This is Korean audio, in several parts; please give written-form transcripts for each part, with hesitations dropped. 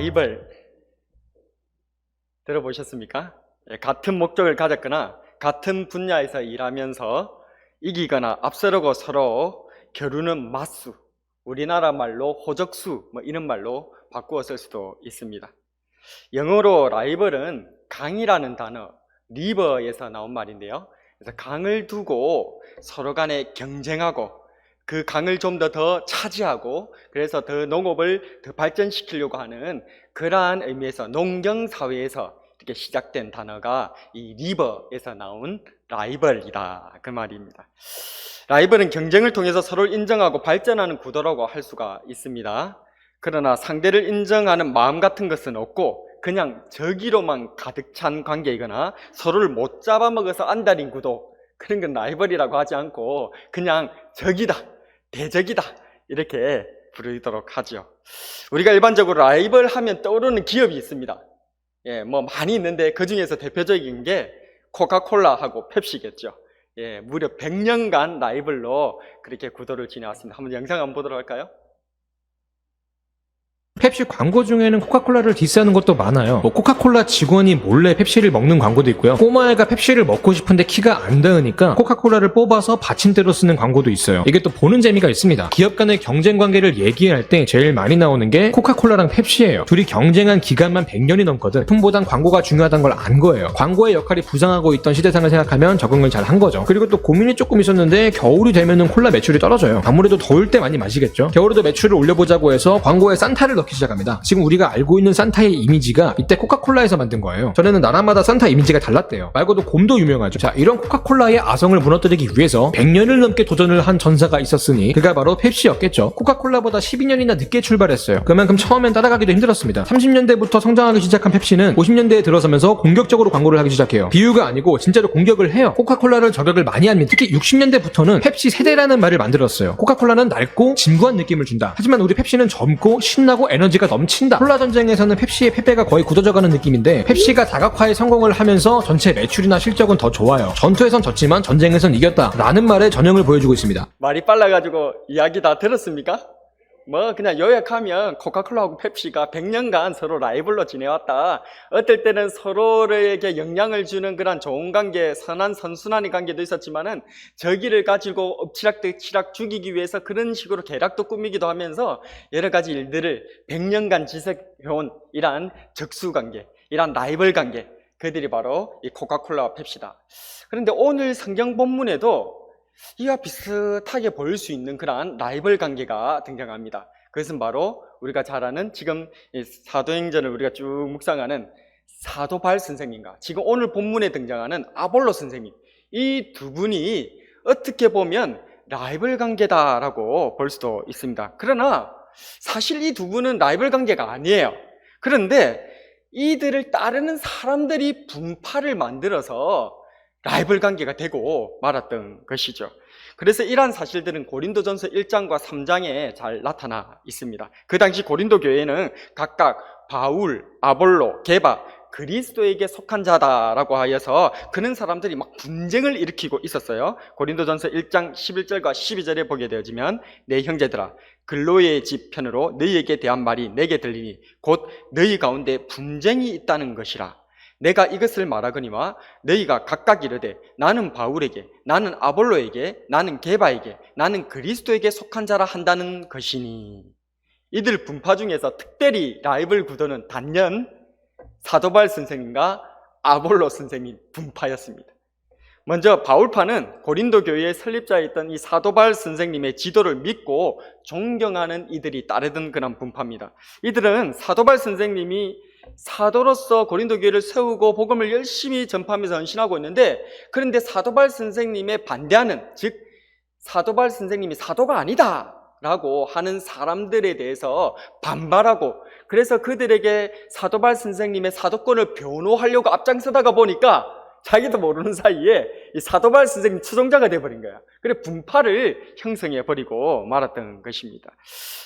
라이벌 들어보셨습니까? 같은 목적을 가졌거나 같은 분야에서 일하면서 이기거나 앞서려고 서로 겨루는 맞수, 우리나라 말로 호적수 이런 말로 바꾸어 쓸 수도 있습니다. 영어로 라이벌은 강이라는 단어, 리버에서 나온 말인데요. 그래서 강을 두고 서로 간에 경쟁하고 그 강을 좀 더 차지하고 그래서 더 농업을 더 발전시키려고 하는 그러한 의미에서 농경사회에서 이렇게 시작된 단어가 이 리버에서 나온 라이벌이다 그 말입니다. 라이벌은 경쟁을 통해서 서로를 인정하고 발전하는 구도라고 할 수가 있습니다. 그러나 상대를 인정하는 마음 같은 것은 없고 그냥 저기로만 가득 찬 관계이거나 서로를 못 잡아먹어서 안달인 구도, 그런 건 라이벌이라고 하지 않고 그냥 적이다, 대적이다 이렇게 부르도록 하죠. 우리가 일반적으로 라이벌 하면 떠오르는 기업이 있습니다. 많이 있는데 그 중에서 대표적인 게 코카콜라하고 펩시겠죠. 무려 100년간 라이벌로 그렇게 구도를 지내왔습니다. 한번 영상 한번 보도록 할까요? 펩시 광고 중에는 코카콜라를 디스하는 것도 많아요. 코카콜라 직원이 몰래 펩시를 먹는 광고도 있고요. 꼬마애가 펩시를 먹고 싶은데 키가 안 닿으니까 코카콜라를 뽑아서 받침대로 쓰는 광고도 있어요. 이게 또 보는 재미가 있습니다. 기업 간의 경쟁 관계를 얘기할 때 제일 많이 나오는 게 코카콜라랑 펩시예요. 둘이 경쟁한 기간만 100년이 넘거든 품보단 광고가 중요하다는 걸 안 거예요. 광고의 역할이 부상하고 있던 시대상을 생각하면 적응을 잘 한 거죠. 그리고 또 고민이 조금 있었는데 겨울이 되면은 콜라 매출이 떨어져요. 아무래도 더울 때 많이 마시겠죠. 겨울에도 매출을 올려보자고 해서 광고에 산타를 넣기 시작합니다. 지금 우리가 알고 있는 산타의 이미지가 이때 코카콜라에서 만든 거예요. 전에는 나라마다 산타 이미지가 달랐대요. 말고도 곰도 유명하죠. 자, 이런 코카콜라의 아성을 무너뜨리기 위해서 100년을 넘게 도전을 한 전사가 있었으니 그가 바로 펩시였겠죠. 코카콜라보다 12년이나 늦게 출발했어요. 그만큼 처음엔 따라가기도 힘들었습니다. 30년대부터 성장하기 시작한 펩시는 50년대에 들어서면서 공격적으로 광고를 하기 시작해요. 비유가 아니고 진짜로 공격을 해요. 코카콜라를 저격을 많이 합니다. 특히 60년대부터는 펩시 세대라는 말을 만들었어요. 코카콜라는 낡고 진부한 느낌을 준다. 하지만 우리 펩시는 젊고 신나고 에너지가 넘친다. 콜라 전쟁에서는 펩시의 패배가 거의 굳어져가는 느낌인데 펩시가 다각화에 성공을 하면서 전체 매출이나 실적은 더 좋아요. 전투에선 졌지만 전쟁에선 이겼다 라는 말에 전형을 보여주고 있습니다. 말이 빨라가지고 이야기 다 들었습니까? 그냥 요약하면 코카콜라하고 펩시가 100년간 서로 라이벌로 지내왔다. 어떨 때는 서로에게 영향을 주는 그런 좋은 관계, 선한 선순환의 관계도 있었지만은 저기를 가지고 엎치락뒤치락 죽이기 위해서 그런 식으로 계략도 꾸미기도 하면서 여러 가지 일들을 100년간 지속해온 이러한 적수관계, 이러한 라이벌 관계, 그들이 바로 이 코카콜라와 펩시다. 그런데 오늘 성경 본문에도 이와 비슷하게 보일 수 있는 그러한 라이벌 관계가 등장합니다. 그것은 바로 우리가 잘 아는 지금 사도행전을 우리가 쭉 묵상하는 사도 바울 선생님과 지금 오늘 본문에 등장하는 아볼로 선생님, 이 두 분이 어떻게 보면 라이벌 관계다라고 볼 수도 있습니다. 그러나 사실 이 두 분은 라이벌 관계가 아니에요. 그런데 이들을 따르는 사람들이 분파를 만들어서 라이벌 관계가 되고 말았던 것이죠. 그래서 이러한 사실들은 고린도전서 1장과 3장에 잘 나타나 있습니다. 그 당시 고린도 교회는 각각 바울, 아볼로, 게바, 그리스도에게 속한 자다라고 하여서 그런 사람들이 막 분쟁을 일으키고 있었어요. 고린도전서 1장 11절과 12절에 보게 되어지면 내 형제들아 글로의 집 편으로 너희에게 대한 말이 내게 들리니 곧 너희 가운데 분쟁이 있다는 것이라. 내가 이것을 말하거니와 너희가 각각 이르되 나는 바울에게, 나는 아볼로에게, 나는 게바에게, 나는 그리스도에게 속한 자라 한다는 것이니. 이들 분파 중에서 특별히 라이벌 구도는 단연 사도 바울 선생님과 아볼로 선생님 분파였습니다. 먼저 바울파는 고린도 교회의 설립자였던 이 사도 바울 선생님의 지도를 믿고 존경하는 이들이 따르던 그런 분파입니다. 이들은 사도 바울 선생님이 사도로서 고린도 교회를 세우고 복음을 열심히 전파하면서 헌신하고 있는데, 그런데 사도 바울 선생님의 반대하는, 즉 사도 바울 선생님이 사도가 아니다 라고 하는 사람들에 대해서 반발하고, 그래서 그들에게 사도 바울 선생님의 사도권을 변호하려고 앞장서다가 보니까 자기도 모르는 사이에 이 사도 바울 선생님 추종자가 되어버린 거야. 그래 분파를 형성해버리고 말았던 것입니다.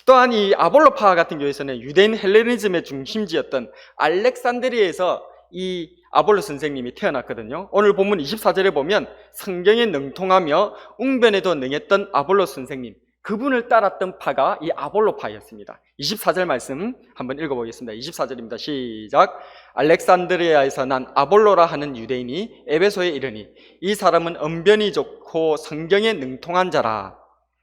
또한 이 아볼로파 같은 경우에서는 유대인 헬레니즘의 중심지였던 알렉산드리아에서 이 아볼로 선생님이 태어났거든요. 오늘 본문 24절에 보면 성경에 능통하며 웅변에도 능했던 아볼로 선생님, 그분을 따랐던 파가 이 아볼로파였습니다. 24절 말씀 한번 읽어보겠습니다. 24절입니다. 시작. 알렉산드리아에서 난 아볼로라 하는 유대인이 에베소에 이르니 이 사람은 언변이 좋고 성경에 능통한 자라.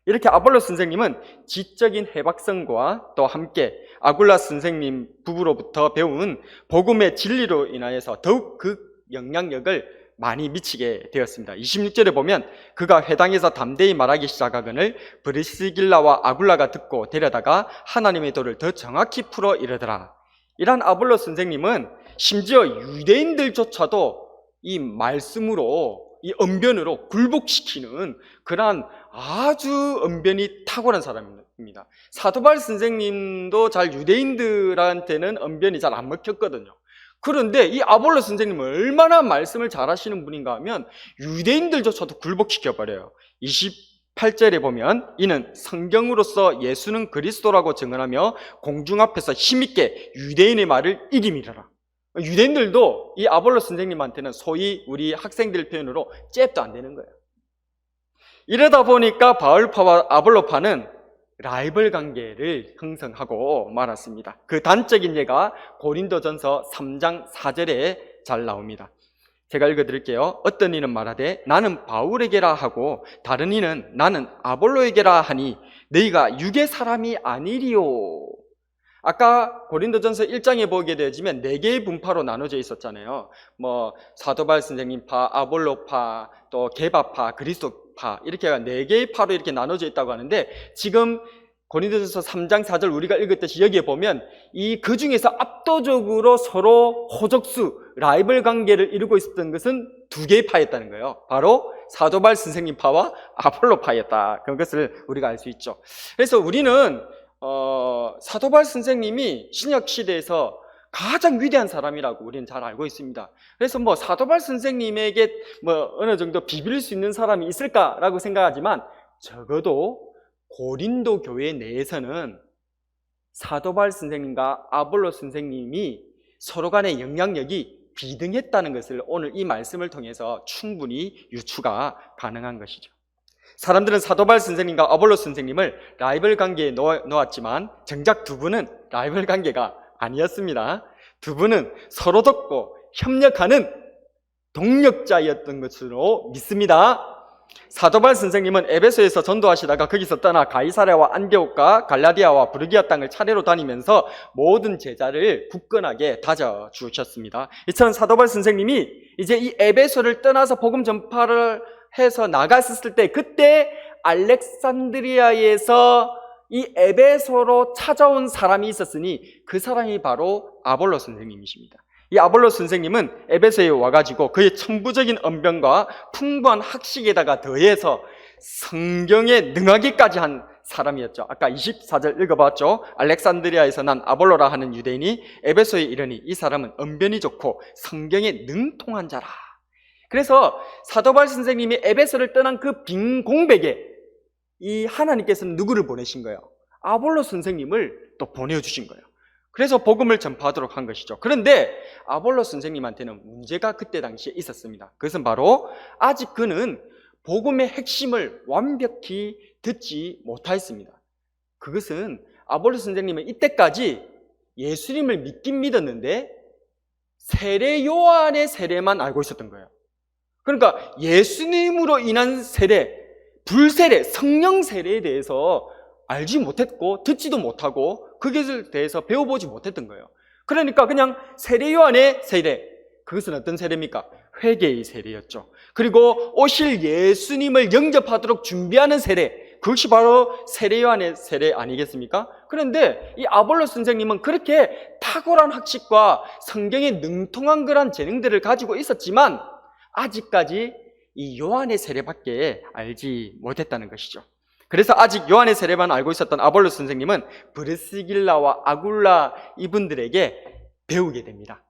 이렇게 아볼로 선생님은 지적인 해박성과 또 함께 아굴라 선생님 부부로부터 배운 복음의 진리로 인하여서 더욱 그 영향력을 많이 미치게 되었습니다. 26절에 보면 그가 회당에서 담대히 말하기 시작하거늘 브리스길라와 아굴라가 듣고 데려다가 하나님의 도를 더 정확히 풀어 이르더라. 이란 아볼로 선생님은 심지어 유대인들조차도 이 말씀으로, 이 언변으로 굴복시키는 그러한 아주 언변이 탁월한 사람입니다. 사도바울 선생님도 잘 유대인들한테는 언변이 잘 안 먹혔거든요. 그런데 이 아볼로 선생님은 얼마나 말씀을 잘하시는 분인가 하면 유대인들조차도 굴복시켜버려요. 28절에 보면 이는 성경으로서 예수는 그리스도라고 증언하며 공중 앞에서 힘있게 유대인의 말을 이김이라. 유대인들도 이 아볼로 선생님한테는 소위 우리 학생들 표현으로 잽도 안 되는 거예요. 이러다 보니까 바울파와 아볼로파는 라이벌 관계를 형성하고 말았습니다. 그 단적인 예가 고린도전서 3장 4절에 잘 나옵니다. 제가 읽어드릴게요. 어떤 이는 말하되 나는 바울에게라 하고 다른 이는 나는 아볼로에게라 하니 너희가 육의 사람이 아니리요. 아까 고린도전서 1장에 보게 되지만 4개의 분파로 나눠져 있었잖아요. 사도바울 선생님 파, 아볼로파, 또 게바파, 그리스도파 이렇게 4개의 파로 이렇게 나눠져 있다고 하는데 지금 고린도전서 3장 4절 우리가 읽었듯이 여기에 보면 그 중에서 압도적으로 서로 호적수, 라이벌 관계를 이루고 있었던 것은 2개의 파였다는 거예요. 바로 사도바울 선생님 파와 아볼로 파였다. 그것을 우리가 알 수 있죠. 그래서 우리는 사도바울 선생님이 신약시대에서 가장 위대한 사람이라고 우리는 잘 알고 있습니다. 그래서 사도바울 선생님에게 어느 정도 비빌 수 있는 사람이 있을까라고 생각하지만 적어도 고린도 교회 내에서는 사도바울 선생님과 아볼로 선생님이 서로 간의 영향력이 비등했다는 것을 오늘 이 말씀을 통해서 충분히 유추가 가능한 것이죠. 사람들은 사도바울 선생님과 아볼로 선생님을 라이벌 관계에 놓았지만 정작 두 분은 라이벌 관계가 아니었습니다. 두 분은 서로 돕고 협력하는 동력자였던 것으로 믿습니다. 사도바울 선생님은 에베소에서 전도하시다가 거기서 떠나 가이사랴와 안디옥과 갈라디아와 부르기아 땅을 차례로 다니면서 모든 제자를 굳건하게 다져주셨습니다. 이처럼 사도바울 선생님이 이제 이 에베소를 떠나서 복음 전파를 해서 나갔을 때 그때 알렉산드리아에서 이 에베소로 찾아온 사람이 있었으니 그 사람이 바로 아볼로 선생님이십니다. 이 아볼로 선생님은 에베소에 와가지고 그의 천부적인 언변과 풍부한 학식에다가 더해서 성경에 능하기까지 한 사람이었죠. 아까 24절 읽어봤죠. 알렉산드리아에서 난 아볼로라 하는 유대인이 에베소에 이르니 이 사람은 언변이 좋고 성경에 능통한 자라. 그래서 사도바울 선생님이 에베소를 떠난 그 빈 공백에 이 하나님께서는 누구를 보내신 거예요? 아볼로 선생님을 또 보내주신 거예요. 그래서 복음을 전파하도록 한 것이죠. 그런데 아볼로 선생님한테는 문제가 그때 당시에 있었습니다. 그것은 바로 아직 그는 복음의 핵심을 완벽히 듣지 못하였습니다. 그것은 아볼로 선생님은 이때까지 예수님을 믿긴 믿었는데 세례 요한의 세례만 알고 있었던 거예요. 그러니까 예수님으로 인한 세례, 불세례, 성령 세례에 대해서 알지 못했고 듣지도 못하고 그것에 대해서 배워보지 못했던 거예요. 그러니까 그냥 세례 요한의 세례, 그것은 어떤 세례입니까? 회개의 세례였죠. 그리고 오실 예수님을 영접하도록 준비하는 세례, 그것이 바로 세례 요한의 세례 아니겠습니까? 그런데 이 아볼로 선생님은 그렇게 탁월한 학식과 성경에 능통한 그런 재능들을 가지고 있었지만 아직까지 이 요한의 세례밖에 알지 못했다는 것이죠. 그래서 아직 요한의 세례만 알고 있었던 아볼로 선생님은 브리스길라와 아굴라 이분들에게 배우게 됩니다.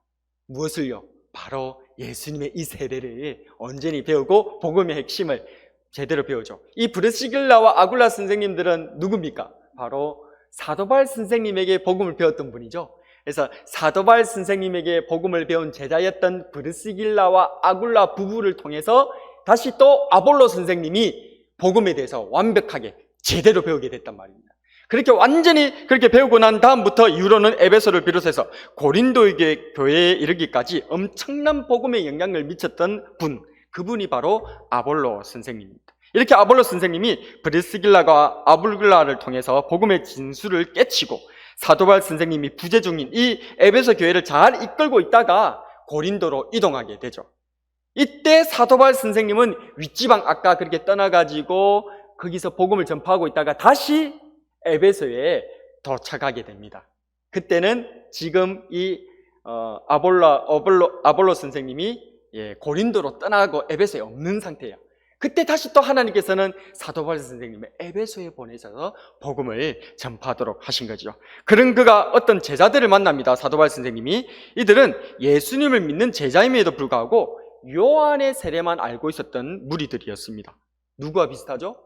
무엇을요? 바로 예수님의 이 세례를 온전히 배우고 복음의 핵심을 제대로 배우죠. 이 브리스길라와 아굴라 선생님들은 누굽니까? 바로 사도바울 선생님에게 복음을 배웠던 분이죠. 그래서 사도바울 선생님에게 복음을 배운 제자였던 브리스길라와 아굴라 부부를 통해서 다시 또 아볼로 선생님이 복음에 대해서 완벽하게 제대로 배우게 됐단 말입니다. 그렇게 완전히 그렇게 배우고 난 다음부터 이후로는 에베소를 비롯해서 고린도에게 교회에 이르기까지 엄청난 복음의 영향을 미쳤던 분, 그분이 바로 아볼로 선생님입니다. 이렇게 아볼로 선생님이 브리스길라와 아불글라를 통해서 복음의 진수를 깨치고 사도바울 선생님이 부재 중인 이 에베소 교회를 잘 이끌고 있다가 고린도로 이동하게 되죠. 이때 사도바울 선생님은 윗지방 아까 그렇게 떠나가지고 거기서 복음을 전파하고 있다가 다시 에베소에 도착하게 됩니다. 그때는 지금 이 아볼로 선생님이 고린도로 떠나고 에베소에 없는 상태예요. 그때 다시 또 하나님께서는 사도 바울 선생님을 에베소에 보내셔서 복음을 전파하도록 하신 거죠. 그런 그가 어떤 제자들을 만납니다. 사도 바울 선생님이. 이들은 예수님을 믿는 제자임에도 불구하고 요한의 세례만 알고 있었던 무리들이었습니다. 누구와 비슷하죠?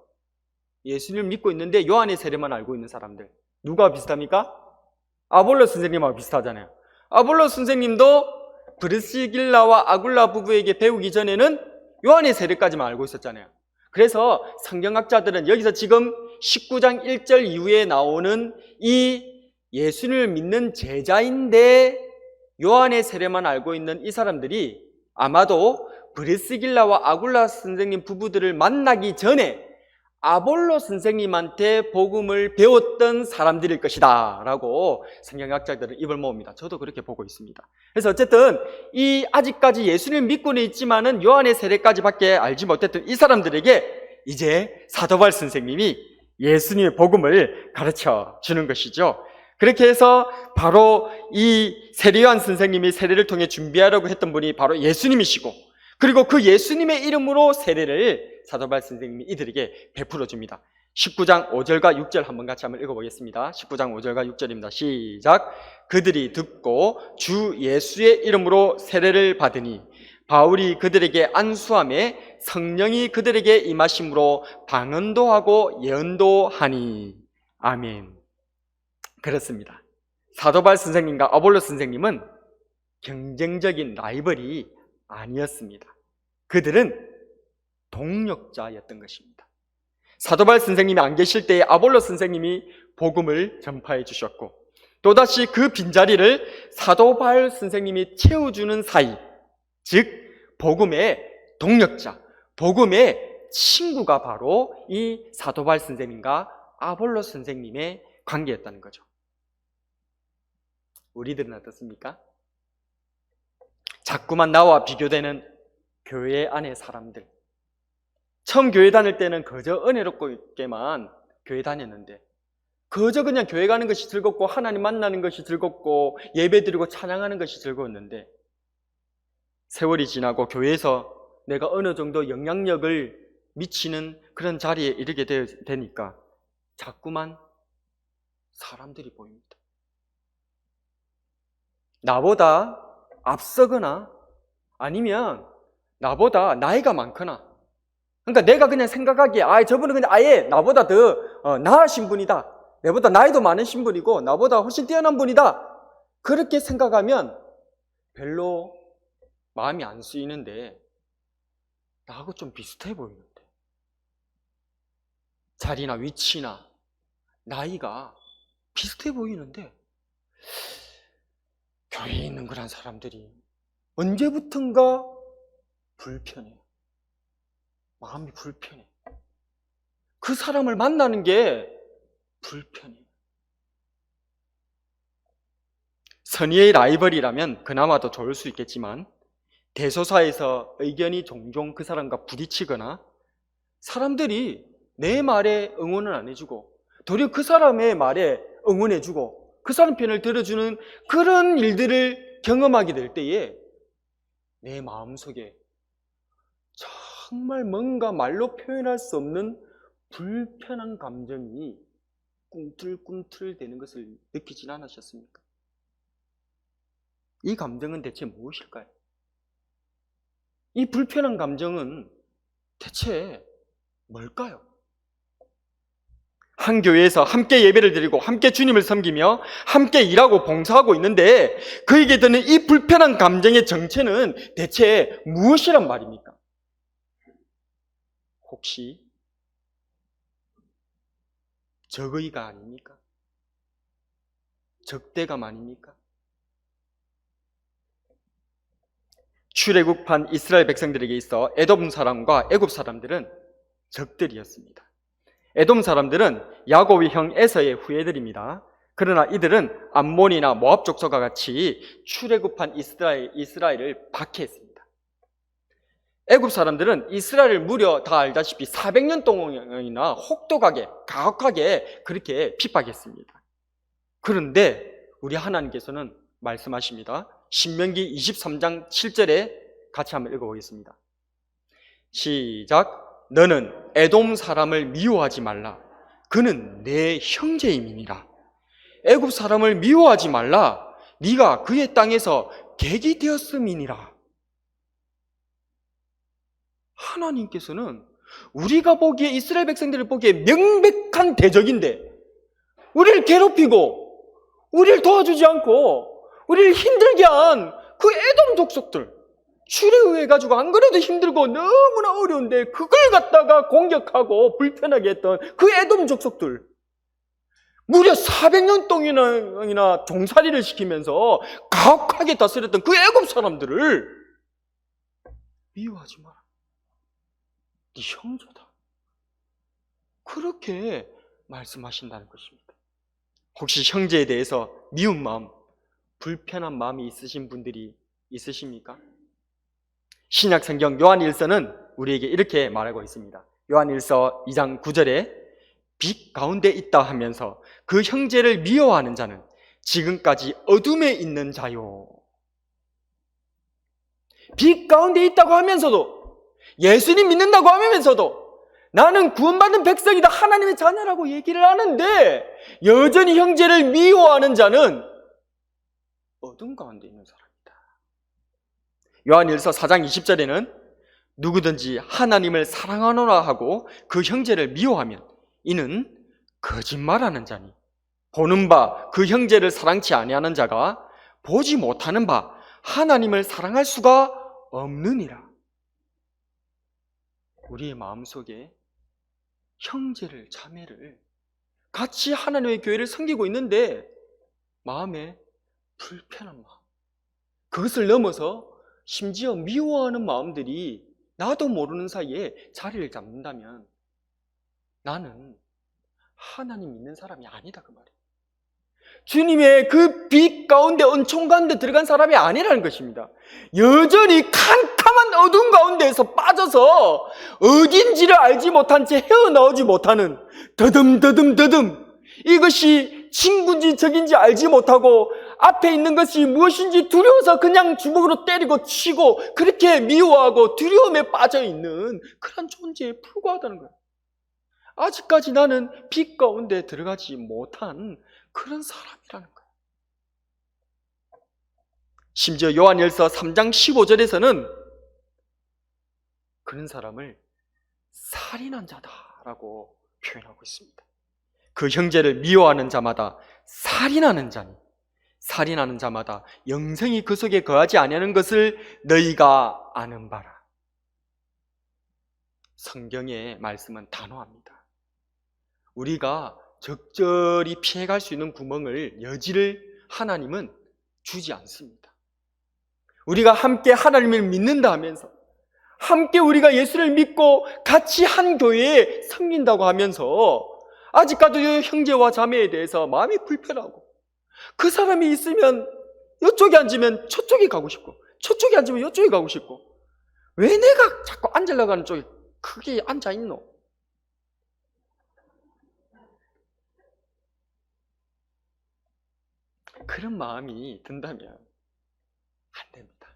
예수님을 믿고 있는데 요한의 세례만 알고 있는 사람들. 누가 비슷합니까? 아볼로 선생님하고 비슷하잖아요. 아볼로 선생님도 브리스길라와 아굴라 부부에게 배우기 전에는 요한의 세례까지만 알고 있었잖아요. 그래서 성경학자들은 여기서 지금 19장 1절 이후에 나오는 이 예수님을 믿는 제자인데 요한의 세례만 알고 있는 이 사람들이 아마도 브리스길라와 아굴라 선생님 부부들을 만나기 전에 아볼로 선생님한테 복음을 배웠던 사람들일 것이다 라고 성경학자들은 입을 모읍니다. 저도 그렇게 보고 있습니다. 그래서 어쨌든 이 아직까지 예수님을 믿고는 있지만은 요한의 세례까지밖에 알지 못했던 이 사람들에게 이제 사도 바울 선생님이 예수님의 복음을 가르쳐 주는 것이죠. 그렇게 해서 바로 이 세례요한 선생님이 세례를 통해 준비하려고 했던 분이 바로 예수님이시고, 그리고 그 예수님의 이름으로 세례를 사도 바울 선생님이 이들에게 베풀어 줍니다. 19장 5절과 6절 한번 같이 한번 읽어보겠습니다. 19장 5절과 6절입니다. 시작. 그들이 듣고 주 예수의 이름으로 세례를 받으니 바울이 그들에게 안수함에 성령이 그들에게 임하심으로 방언도 하고 예언도 하니. 아멘. 그렇습니다. 사도 바울 선생님과 아볼로 선생님은 경쟁적인 라이벌이 아니었습니다. 그들은 동력자였던 것입니다. 사도 바울 선생님이 안 계실 때에 아볼로 선생님이 복음을 전파해 주셨고, 또다시 그 빈자리를 사도 바울 선생님이 채워주는 사이, 즉 복음의 동력자, 복음의 친구가 바로 이 사도 바울 선생님과 아볼로 선생님의 관계였다는 거죠. 우리들은 어떻습니까? 자꾸만 나와 비교되는 교회 안의 사람들. 처음 교회 다닐 때는 그저 은혜롭게만 교회 다녔는데, 그저 그냥 교회 가는 것이 즐겁고 하나님 만나는 것이 즐겁고 예배드리고 찬양하는 것이 즐거웠는데, 세월이 지나고 교회에서 내가 어느 정도 영향력을 미치는 그런 자리에 이르게 되니까 자꾸만 사람들이 보입니다. 나보다 앞서거나 아니면 나보다 나이가 많거나, 그러니까 내가 그냥 생각하기에 저분은 그냥 아예 나보다 더 나으신 분이다, 내보다 나이도 많으신 분이고 나보다 훨씬 뛰어난 분이다, 그렇게 생각하면 별로 마음이 안 쓰이는데 나하고 좀 비슷해 보이는데, 자리나 위치나 나이가 비슷해 보이는데 교회에 있는 그런 사람들이 언제부턴가 불편해요. 마음이 불편해. 그 사람을 만나는 게 불편해. 선의의 라이벌이라면 그나마 더 좋을 수 있겠지만, 대소사에서 의견이 종종 그 사람과 부딪히거나 사람들이 내 말에 응원을 안 해주고 도리어 그 사람의 말에 응원해주고 그 사람 편을 들어주는 그런 일들을 경험하게 될 때에 내 마음속에 정말 뭔가 말로 표현할 수 없는 불편한 감정이 꿈틀꿈틀 되는 것을 느끼진 않으셨습니까? 이 감정은 대체 무엇일까요? 이 불편한 감정은 대체 뭘까요? 한 교회에서 함께 예배를 드리고 함께 주님을 섬기며 함께 일하고 봉사하고 있는데 그에게 드는 이 불편한 감정의 정체는 대체 무엇이란 말입니까? 혹시 적의가 아닙니까? 적대감 아닙니까? 출애굽한 이스라엘 백성들에게 있어 에돔 사람과 애굽 사람들은 적들이었습니다. 에돔 사람들은 야곱의 형 에서의 후예들입니다. 그러나 이들은 암몬이나 모압 족속과 같이 출애굽한 이스라엘을 박해했습니다. 애굽 사람들은 이스라엘을 무려 다 알다시피 400년 동안이나 혹독하게 가혹하게 그렇게 핍박했습니다. 그런데 우리 하나님께서는 말씀하십니다. 신명기 23장 7절에 같이 한번 읽어보겠습니다. 시작. 너는 에돔 사람을 미워하지 말라. 그는 내 형제임이니라. 애굽 사람을 미워하지 말라. 네가 그의 땅에서 객이 되었음이니라. 하나님께서는 우리가 보기에 이스라엘 백성들을 보기에 명백한 대적인데 우리를 괴롭히고 우리를 도와주지 않고 우리를 힘들게 한 그 에돔 족속들, 출애굽해가지고 안 그래도 힘들고 너무나 어려운데 그걸 갖다가 공격하고 불편하게 했던 그 에돔 족속들, 무려 400년 동안이나 종살이를 시키면서 가혹하게 다스렸던 그 애굽 사람들을 미워하지 마라. 네 형제다. 그렇게 말씀하신다는 것입니다. 혹시 형제에 대해서 미운 마음, 불편한 마음이 있으신 분들이 있으십니까? 신약 성경 요한일서는 우리에게 이렇게 말하고 있습니다. 요한일서 2장 9절에 빛 가운데 있다 하면서 그 형제를 미워하는 자는 지금까지 어둠에 있는 자요. 빛 가운데 있다고 하면서도, 예수님 믿는다고 하면서도 나는 구원받은 백성이다, 하나님의 자녀라고 얘기를 하는데 여전히 형제를 미워하는 자는 어둠 가운데 있는 사람이다. 요한일서 4장 20절에는 누구든지 하나님을 사랑하노라 하고 그 형제를 미워하면 이는 거짓말하는 자니 보는 바 그 형제를 사랑치 아니하는 자가 보지 못하는 바 하나님을 사랑할 수가 없느니라. 우리의 마음속에 형제를, 자매를 같이 하나님의 교회를 섬기고 있는데 마음에 불편한 마음, 그것을 넘어서 심지어 미워하는 마음들이 나도 모르는 사이에 자리를 잡는다면 나는 하나님 믿는 사람이 아니다, 그 말이에요. 주님의 그 빛 가운데, 은총 가운데 들어간 사람이 아니라는 것입니다. 여전히 캄캄한 어둠 가운데에서 빠져서 어딘지를 알지 못한 채 헤어나오지 못하는 더듬 이것이 친구인지 적인지 알지 못하고 앞에 있는 것이 무엇인지 두려워서 그냥 주먹으로 때리고 치고 그렇게 미워하고 두려움에 빠져있는 그런 존재에 불과하다는 거예요. 아직까지 나는 빛 가운데 들어가지 못한 그런 사람이라는 거예요. 심지어 요한일서 3장 15절에서는 그런 사람을 살인한 자다라고 표현하고 있습니다. 그 형제를 미워하는 자마다 살인하는 자니 살인하는 자마다 영생이 그 속에 거하지 아니하는 것을 너희가 아는 바라. 성경의 말씀은 단호합니다. 우리가 적절히 피해갈 수 있는 구멍을, 여지를 하나님은 주지 않습니다. 우리가 함께 하나님을 믿는다 하면서, 함께 우리가 예수를 믿고 같이 한 교회에 섬긴다고 하면서 아직까지 형제와 자매에 대해서 마음이 불편하고, 그 사람이 있으면 이쪽에 앉으면 저쪽에 가고 싶고, 저쪽에 앉으면 이쪽에 가고 싶고, 왜 내가 자꾸 앉으려고 하는 쪽에 크게 앉아있노? 그런 마음이 든다면 안 됩니다.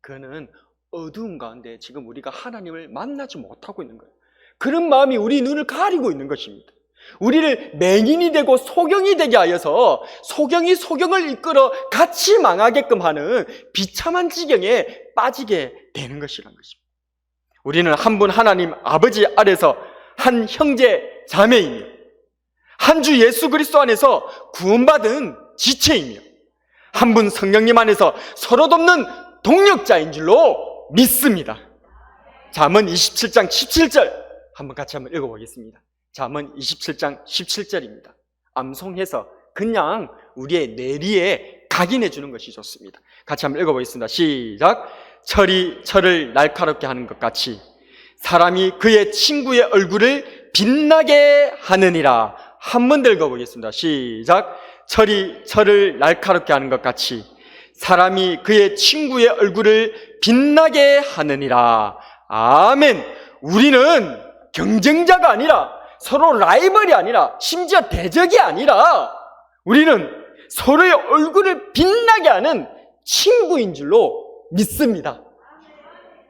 그거는 어두운 가운데 지금 우리가 하나님을 만나지 못하고 있는 거예요. 그런 마음이 우리 눈을 가리고 있는 것입니다. 우리를 맹인이 되고 소경이 되게 하여서 소경이 소경을 이끌어 같이 망하게끔 하는 비참한 지경에 빠지게 되는 것이란 것입니다. 우리는 한 분 하나님 아버지 아래서 한 형제 자매이며 한 주 예수 그리스도 안에서 구원받은 지체이며 한 분 성령님 안에서 서로 돕는 동력자인 줄로 믿습니다. 잠언 27장 17절 한번 같이 한번 읽어보겠습니다. 잠언 27장 17절입니다. 암송해서 그냥 우리의 뇌리에 각인해 주는 것이 좋습니다. 같이 한번 읽어보겠습니다. 시작. 철이 철을 날카롭게 하는 것 같이 사람이 그의 친구의 얼굴을 빛나게 하느니라. 한 번 더 읽어보겠습니다. 시작. 철이 철을 날카롭게 하는 것 같이 사람이 그의 친구의 얼굴을 빛나게 하느니라. 아멘. 우리는 경쟁자가 아니라, 서로 라이벌이 아니라, 심지어 대적이 아니라 우리는 서로의 얼굴을 빛나게 하는 친구인 줄로 믿습니다.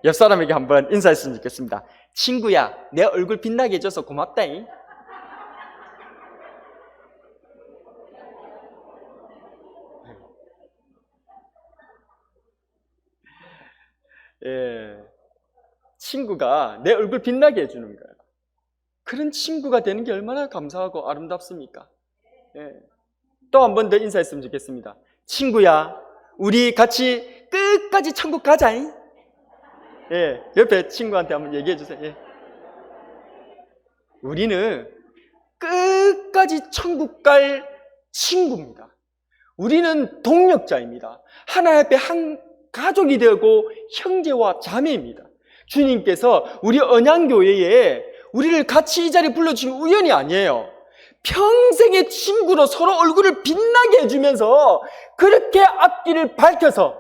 옆 사람에게 한번 인사했으면 좋겠습니다. 친구야, 내 얼굴 빛나게 해줘서 고맙다잉. 예, 친구가 내 얼굴 빛나게 해주는 거예요. 그런 친구가 되는 게 얼마나 감사하고 아름답습니까? 예. 또 한 번 더 인사했으면 좋겠습니다. 친구야, 우리 같이 끝까지 천국 가자잉. 예, 옆에 친구한테 한번 얘기해 주세요. 예. 우리는 끝까지 천국 갈 친구입니다. 우리는 동력자입니다. 하나님 앞에 한 가족이 되고 형제와 자매입니다. 주님께서 우리 언양교회에 우리를 같이 이 자리에 불러주신 우연이 아니에요. 평생의 친구로 서로 얼굴을 빛나게 해주면서 그렇게 앞길을 밝혀서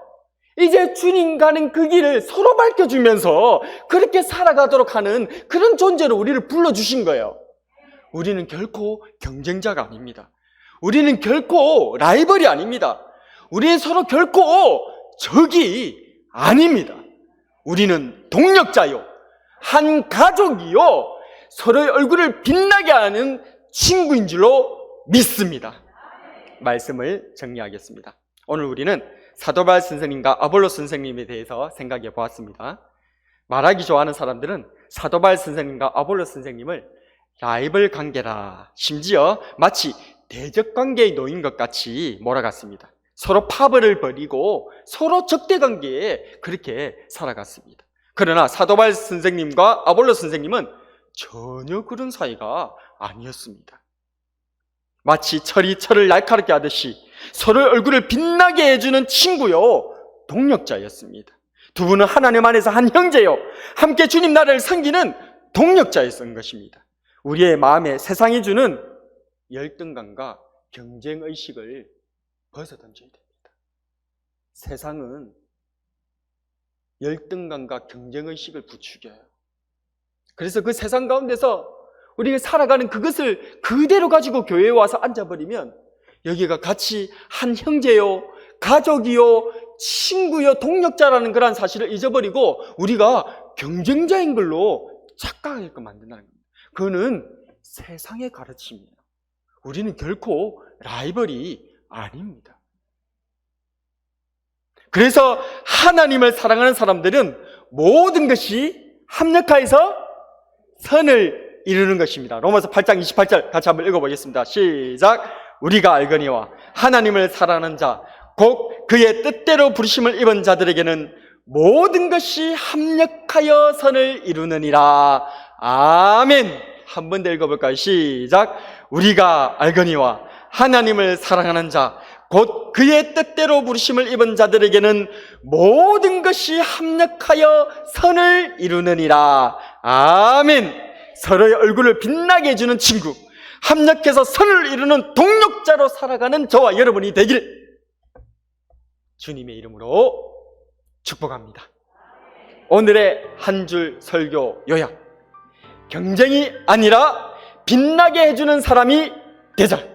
이제 주님 가는 그 길을 서로 밝혀주면서 그렇게 살아가도록 하는 그런 존재로 우리를 불러주신 거예요. 우리는 결코 경쟁자가 아닙니다. 우리는 결코 라이벌이 아닙니다. 우리는 서로 결코 적이 아닙니다. 우리는 동력자요, 한 가족이요, 서로의 얼굴을 빛나게 하는 친구인 줄로 믿습니다. 말씀을 정리하겠습니다. 오늘 우리는 사도 바울 선생님과 아볼로 선생님에 대해서 생각해 보았습니다. 말하기 좋아하는 사람들은 사도 바울 선생님과 아볼로 선생님을 라이벌 관계라, 심지어 마치 대적 관계에 놓인 것 같이 몰아갔습니다. 서로 파벌을 벌이고 서로 적대 관계에 그렇게 살아갔습니다. 그러나 사도 바울 선생님과 아볼로 선생님은 전혀 그런 사이가 아니었습니다. 마치 철이 철을 날카롭게 하듯이 서로의 얼굴을 빛나게 해주는 친구요, 동력자였습니다. 두 분은 하나님 안에서 한 형제요, 함께 주님 나라를 섬기는 동력자였던 것입니다. 우리의 마음에 세상이 주는 열등감과 경쟁의식을 벗어던져야 됩니다. 세상은 열등감과 경쟁의식을 부추겨요. 그래서 그 세상 가운데서 우리가 살아가는 그것을 그대로 가지고 교회에 와서 앉아버리면 여기가 같이 한 형제요, 가족이요, 친구요, 동력자라는 그런 사실을 잊어버리고 우리가 경쟁자인 걸로 착각하게끔 만든다는 겁니다. 그거는 세상의 가르침이에요. 우리는 결코 라이벌이 아닙니다. 그래서 하나님을 사랑하는 사람들은 모든 것이 합력하여서 선을 이루는 것입니다. 로마서 8장 28절 같이 한번 읽어보겠습니다. 시작. 우리가 알거니와 하나님을 사랑하는 자, 곧 그의 뜻대로 부르심을 입은 자들에게는 모든 것이 합력하여 선을 이루느니라. 아멘. 한 번 더 읽어볼까요? 시작. 우리가 알거니와 하나님을 사랑하는 자, 곧 그의 뜻대로 부르심을 입은 자들에게는 모든 것이 합력하여 선을 이루느니라. 아멘. 서로의 얼굴을 빛나게 해주는 친구, 합력해서 선을 이루는 동력자로 살아가는 저와 여러분이 되길 주님의 이름으로 축복합니다. 오늘의 한 줄 설교 요약: 경쟁이 아니라 빛나게 해주는 사람이 되자.